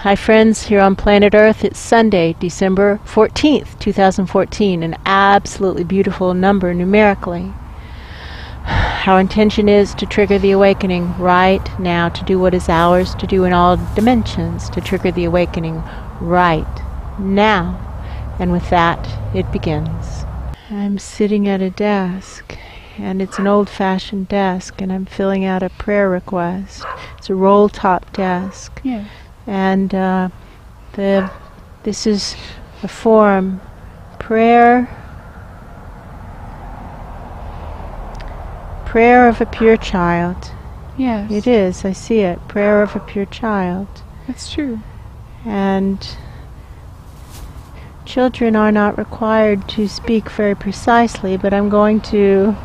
Hi friends, here on planet Earth. It's Sunday, December 14th, 2014, an absolutely beautiful number numerically. Our intention is to trigger the awakening right now, to do what is ours to do in all dimensions, to trigger the awakening right now. And with that, it begins. I'm sitting at a desk, and it's an old-fashioned desk, and I'm filling out a prayer request. It's a roll-top desk. Yeah. And this is a form, prayer of a pure child. Yes. It is, I see it, prayer of a pure child. That's true. And children are not required to speak very precisely, but I'm going to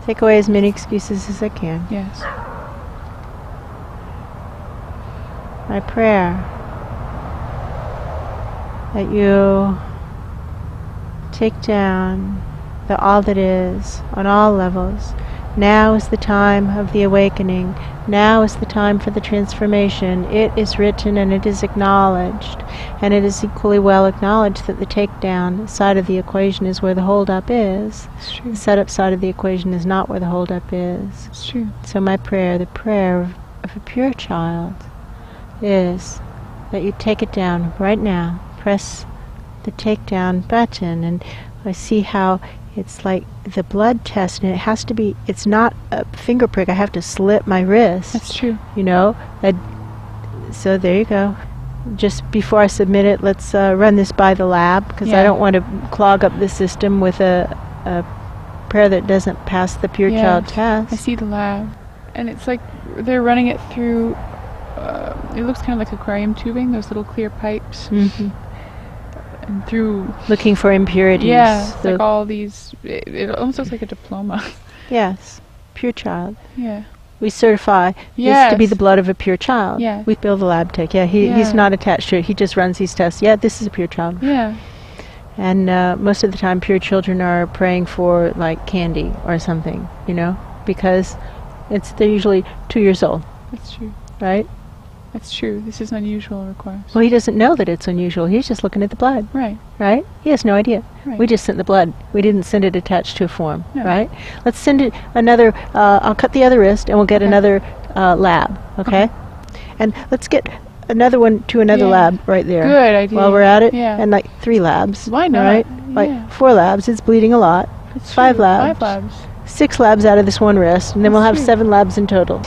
take away as many excuses as I can. Yes. My prayer that you take down the all that is on all levels. Now is the time of the awakening. Now is the time for the transformation. It is written and it is acknowledged. And it is equally well acknowledged that the takedown side of the equation is where the hold-up is. It's true. The set-up side of the equation is not where the hold-up is. It's true. So my prayer, the prayer of a pure child, is that you take it down right now. Press the takedown button, and I see how it's like the blood test, and it has to be, it's not a finger prick. I have to slip my wrist. That's true. You know? So there you go. Just before I submit it, let's run this by the lab, because I don't want to clog up the system with a prayer that doesn't pass the pure child test. I see the lab, and it's like they're running it through. It looks kind of like aquarium tubing, those little clear pipes. Mm-hmm. And through... Looking for impurities. Yeah, it's like all these... It almost looks like a diploma. Yes, pure child. Yeah. We certify this to be the blood of a pure child. Yeah. We bill the lab tech. Yeah, he's not attached to it. He just runs these tests. Yeah, this is a pure child. Yeah. And most of the time, pure children are praying for, like, candy or something, you know, because they're usually 2 years old. That's true. Right? That's true. This is unusual, of course. Well, he doesn't know that it's unusual. He's just looking at the blood. Right. Right? He has no idea. Right. We just sent the blood. We didn't send it attached to a form. No. Right? Let's send it another, I'll cut the other wrist and we'll get another lab. Okay? And let's get another one to another lab right there. Good idea. While we're at it. Yeah. And like 3 labs. Why not? Right? Like 4 labs. It's bleeding a lot. That's 5 true. labs. 5 labs. 6 labs out of this one wrist. And then we'll have 7 labs in total.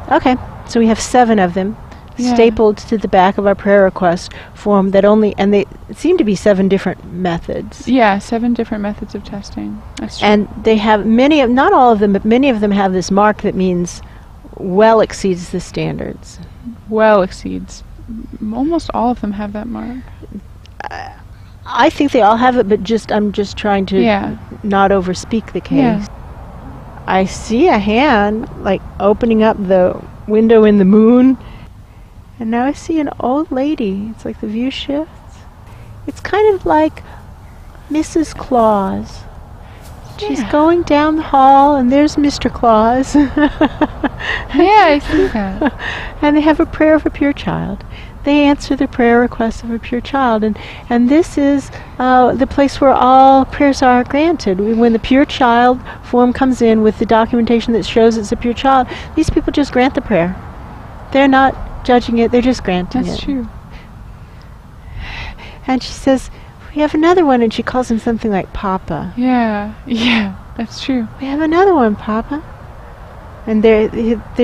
Okay. So we have 7 of them. Stapled to the back of our prayer request form that only, and they seem to be 7 different methods. Yeah, 7 different methods of testing. That's true. And they have not all of them, but many of them have this mark that means well exceeds the standards. Well exceeds. Almost all of them have that mark. I think they all have it, but I'm just trying to not overspeak the case. Yeah. I see a hand like opening up the window in the moon. And now I see an old lady. It's like the view shifts. It's kind of like Mrs. Claus. She's going down the hall, and there's Mr. Claus. Yeah, I see that. And they have a prayer of a pure child. They answer the prayer requests of a pure child. And this is the place where all prayers are granted. When the pure child form comes in with the documentation that shows it's a pure child, these people just grant the prayer. They're not judging it, they're just granting it. That's true. And she says, we have another one, and she calls him something like Papa. Yeah, that's true. We have another one, Papa. And they're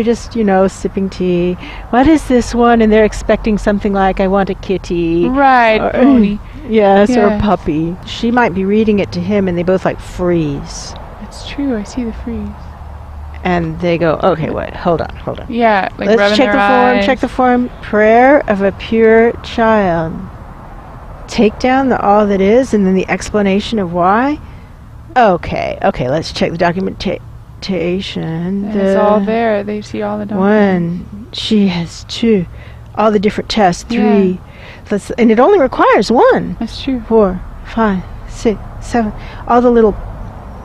just, sipping tea. What is this one? And they're expecting something like, I want a kitty. Right, pony. Yes, or a puppy. She might be reading it to him, and they both freeze. That's true, I see the freeze. And they go, okay, wait, hold on. Yeah, like let's check the form. Prayer of a pure child. Take down the all that is, and then the explanation of why. Okay, let's check the documentation. And it's all there. They see all the documents. 1. She has 2. All the different tests. 3. And it only requires 1. That's true. 4, 5, 6, 7. All the little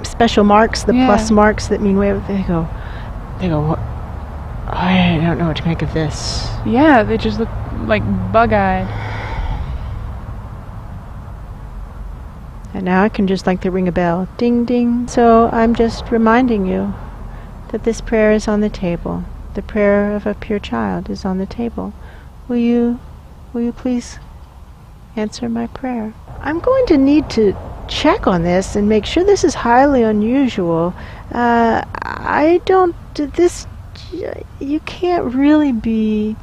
special marks, the plus marks that mean whatever. They go, what? I don't know what to make of this. Yeah, they just look like bug-eyed. And now I can just like to ring a bell. Ding, ding. So I'm just reminding you that this prayer is on the table. The prayer of a pure child is on the table. Will you please answer my prayer? I'm going to need to check on this and make sure this is highly unusual. You can't really be...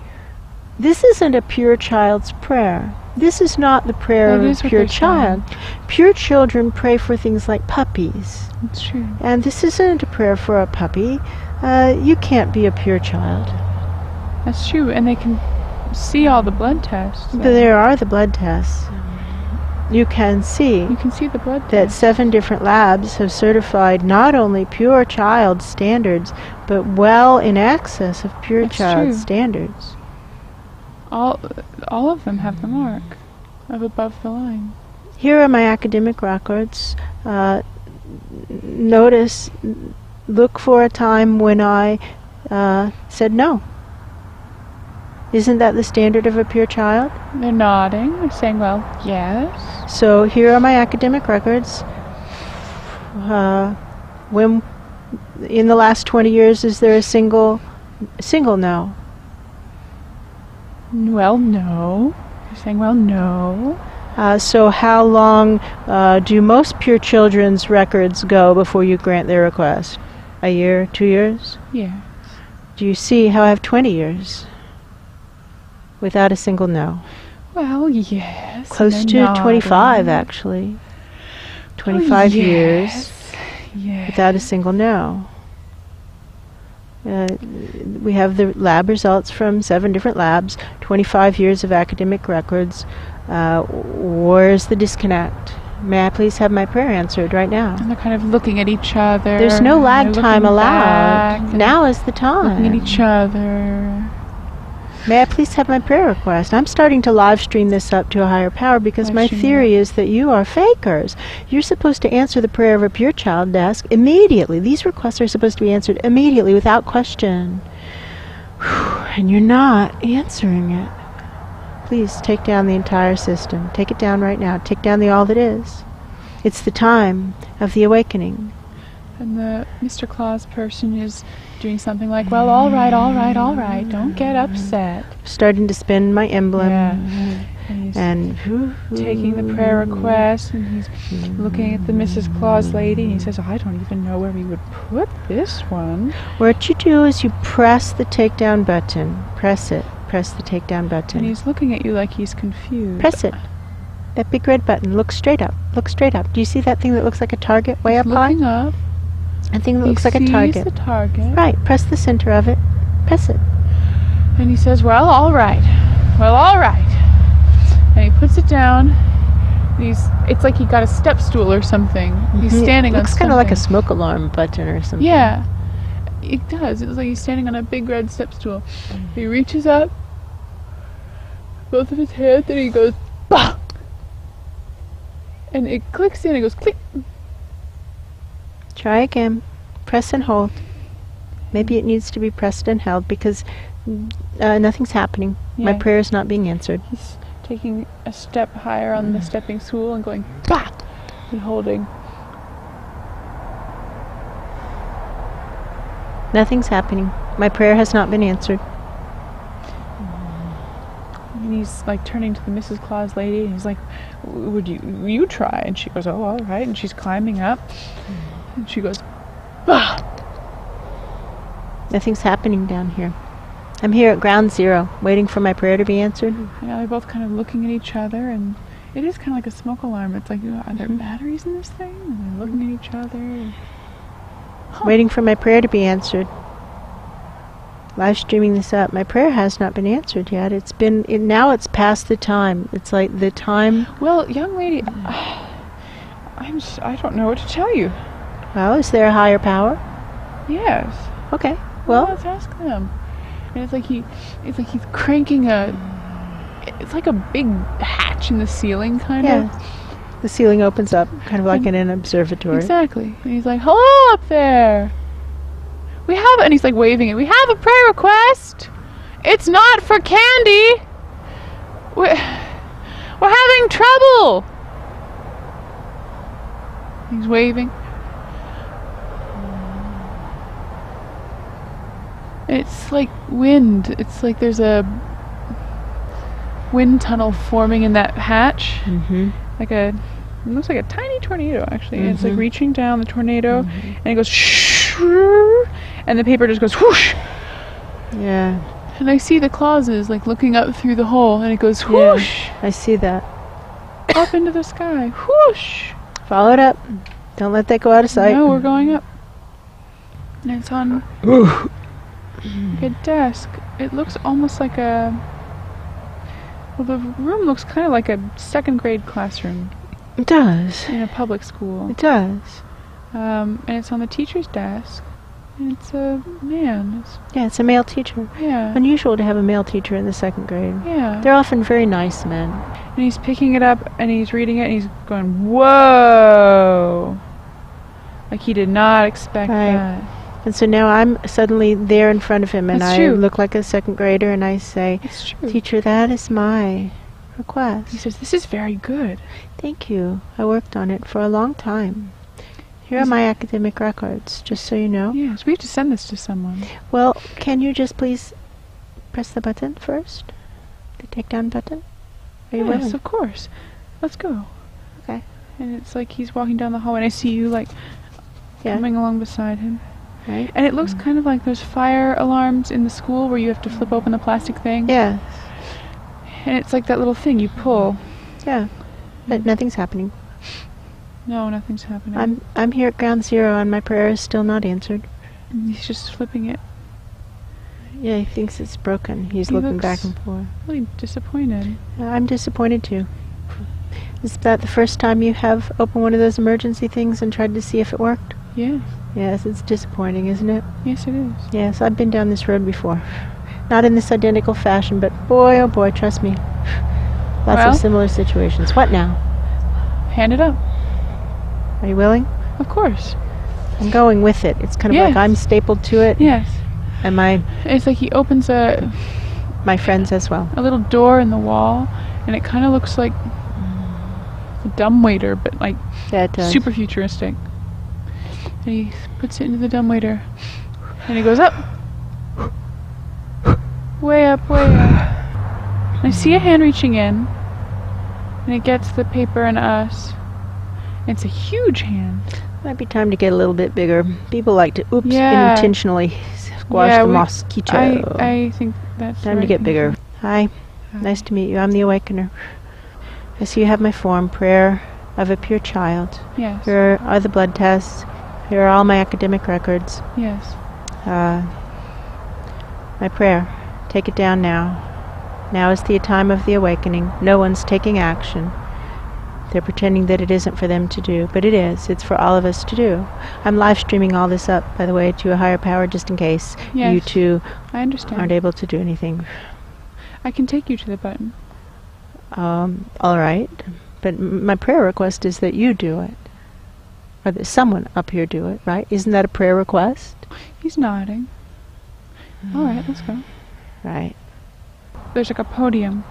This isn't a pure child's prayer. This is not the prayer of a pure child. Pure children pray for things like puppies. That's true. And this isn't a prayer for a puppy. You can't be a pure child. That's true, and they can see all the blood tests. There are the blood tests. You can see the blood that tests. 7 different labs have certified not only pure child standards, but well in excess of pure child standards. All of them have the mark of above the line. Here are my academic records. Look for a time when I said no. Isn't that the standard of a pure child? They're nodding. They're saying, well, yes. So here are my academic records. When in the last 20 years, is there a single no? Well, no. They're saying, well, no. So how long do most pure children's records go before you grant their request? A year, 2 years? Yes. Do you see how I have 20 years without a single no? Well, yes. Close to 25, actually. 25 years without a single no. We have the lab results from 7 different labs, 25 years of academic records. Where's the disconnect? May I please have my prayer answered right now? And they're kind of looking at each other. There's no lag time allowed. Now is the time. Looking at each other. May I please have my prayer request? I'm starting to live stream this up to a higher power because my theory is that you are fakers. You're supposed to answer the prayer of a pure child desk immediately. These requests are supposed to be answered immediately without question. And you're not answering it. Please take down the entire system. Take it down right now. Take down the all that is. It's the time of the awakening. And the Mr. Claus person is doing something like, well, all right, all right, all right. Don't get upset. Starting to spin my emblem. Yeah. And he's taking the prayer request, and he's looking at the Mrs. Claus lady, and he says, I don't even know where we would put this one. What you do is you press the takedown button. Press it. Press the takedown button. And he's looking at you like he's confused. Press it. That big red button. Look straight up. Look straight up. Do you see that thing that looks like a target way up high? Looking up. That thing that looks like a target. He sees the target. Right. Press the center of it. Press it. And he says, well, all right. Well, all right. And he puts it down. And it's like he got a step stool or something. He's standing on something. Looks kind of like a smoke alarm button or something. Yeah. It does. It looks like he's standing on a big red step stool. He reaches up, both of his hands, and he goes, bah! And it clicks in, it goes click. Try again. Press and hold. Maybe it needs to be pressed and held because nothing's happening. Yeah. My prayer is not being answered. He's taking a step higher on the stepping stool and going, bah! And holding. Nothing's happening. My prayer has not been answered. And he's like turning to the Mrs. Claus lady, and he's like, would you try? And she goes, oh, all right. And she's climbing up, and she goes, bah! Nothing's happening down here. I'm here at ground zero, waiting for my prayer to be answered. Yeah, they're both kind of looking at each other, and it is kind of like a smoke alarm. It's like, are there batteries in this thing? And they're looking at each other. Huh. Waiting for my prayer to be answered. Live streaming this up. My prayer has not been answered yet. Now it's past the time. It's like the time. Well, young lady, I don't know what to tell you. Well, is there a higher power? Yes. Okay. Well, let's ask them. And it's like he's cranking it's like a big hatch in the ceiling, kind of. The ceiling opens up, kind of like in an observatory. Exactly. And he's like, hello up there. And he's like waving it. We have a prayer request. It's not for candy. He's waving. It's like wind. It's like there's a wind tunnel forming in that hatch. Mm-hmm. It looks like a tiny tornado, actually. Mm-hmm. It's like reaching down the tornado, and it goes shh, and the paper just goes whoosh. Yeah. And I see the clauses like looking up through the hole, and it goes whoosh. Yeah, I see that. Up into the sky. Whoosh. Follow it up. Don't let that go out of sight. No, we're going up. And it's on like a desk. It looks almost like a... Well, the room looks kind of like a second grade classroom. It does. In a public school. It does. And it's on the teacher's desk. And it's a man. It's a male teacher. Yeah. Unusual to have a male teacher in the second grade. Yeah. They're often very nice men. And he's picking it up, and he's reading it, and he's going, whoa! Like he did not expect that. And so now I'm suddenly there in front of him, and That's I true. look like a second grader, and I say, It's true. Teacher, that is my request. He says, this is very good. Thank you. I worked on it for a long time. Here are my academic records, just so you know. Yes, we have to send this to someone. Well, can you just please press the button first? The takedown button? Are you willing? Yes, of course. Let's go. Okay. And it's like he's walking down the hallway, and I see you like coming along beside him. Right. And it looks kind of like those fire alarms in the school where you have to flip open the plastic thing. Yes. And it's like that little thing you pull. Yeah. But nothing's happening. No, nothing's happening. I'm here at ground zero, and my prayer is still not answered. And he's just flipping it. Yeah, he thinks it's broken. He's looking back and forth. Really disappointed. I'm disappointed too. Is that the first time you have opened one of those emergency things and tried to see if it worked? Yes. Yes, it's disappointing, isn't it? Yes, it is. Yes, I've been down this road before. Not in this identical fashion, but boy, oh boy, trust me. Lots of similar situations. What now? Hand it up. Are you willing? Of course. I'm going with it. It's kind of like I'm stapled to it. Yes. And it's like he opens my friends as well. A little door in the wall, and it kind of looks like a dumbwaiter, but like super futuristic. And he puts it into the dumbwaiter, and he goes up. Way up, way up. And I see a hand reaching in, and it gets the paper and us. It's a huge hand. Might be time to get a little bit bigger. People like to intentionally squash the mosquito. I think that's time to get bigger. Hi. Nice to meet you. I'm the Awakener. I see you have my form, Prayer of a Pure Child. Yes. Here are the blood tests. Here are all my academic records. Yes. My prayer. Take it down now. Now is the time of the awakening. No one's taking action. They're pretending that it isn't for them to do, but it is. It's for all of us to do. I'm live streaming all this up, by the way, to a higher power, just in case you two aren't able to do anything. I can take you to the button. All right. But my prayer request is that you do it. Or that someone up here do it, right? Isn't that a prayer request? He's nodding. All right, let's go. Right. There's like a podium.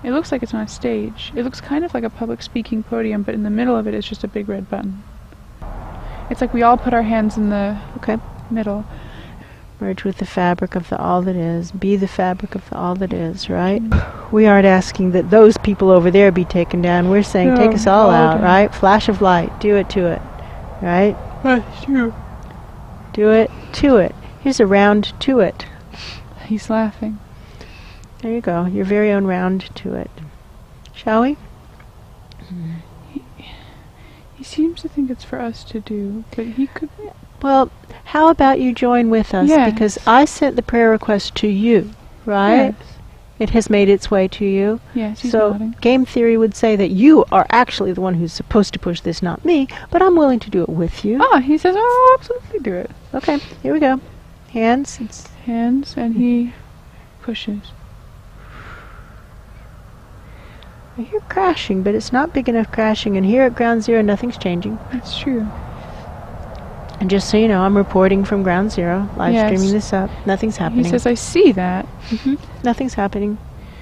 It looks like it's on a stage. It looks kind of like a public speaking podium, but in the middle of it is just a big red button. It's like we all put our hands in the middle. Merge with the fabric of the all that is. Be the fabric of the all that is, right? We aren't asking that those people over there be taken down. We're saying take us all out, right? Flash of light. Do it to it, right? That's true. Do it to it. Here's a round to it. He's laughing. There you go. Your very own round to it. Shall we? He seems to think it's for us to do, but he could... Well, how about you join with us? Yes. Because I sent the prayer request to you, right? Yes. It has made its way to you. Yes, he's so nodding. Game theory would say that you are actually the one who's supposed to push this, not me, but I'm willing to do it with you. Ah, he says, oh, absolutely do it. Okay, here we go. Hands. It's hands, and he pushes. I hear crashing, but it's not big enough crashing, and here at ground zero, nothing's changing. That's true. And just so you know, I'm reporting from ground zero, live streaming this up. Nothing's happening. He says, I see that. Nothing's happening.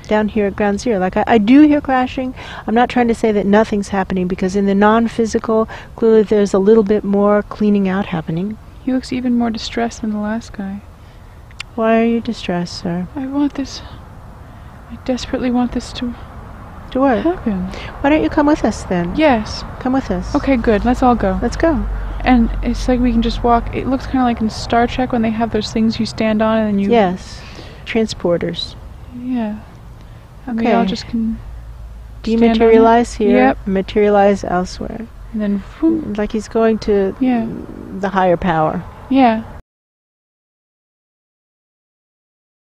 down here at ground zero. Like I do hear crashing. I'm not trying to say that nothing's happening, because in the non-physical, clearly there's a little bit more cleaning out happening. He looks even more distressed than the last guy. Why are you distressed, sir? I want this. I desperately want this to what? happen. Why don't you come with us then? Yes. Come with us. Okay, good. Let's all go. Let's go. And it's like we can just walk. It looks kind of like in Star Trek when they have those things you stand on and then you... Yes. Transporters. Yeah. And Okay. we all just can... Dematerialize here, Yep. materialize elsewhere. And then... whoop. Like he's going to Yeah. the higher power. Yeah.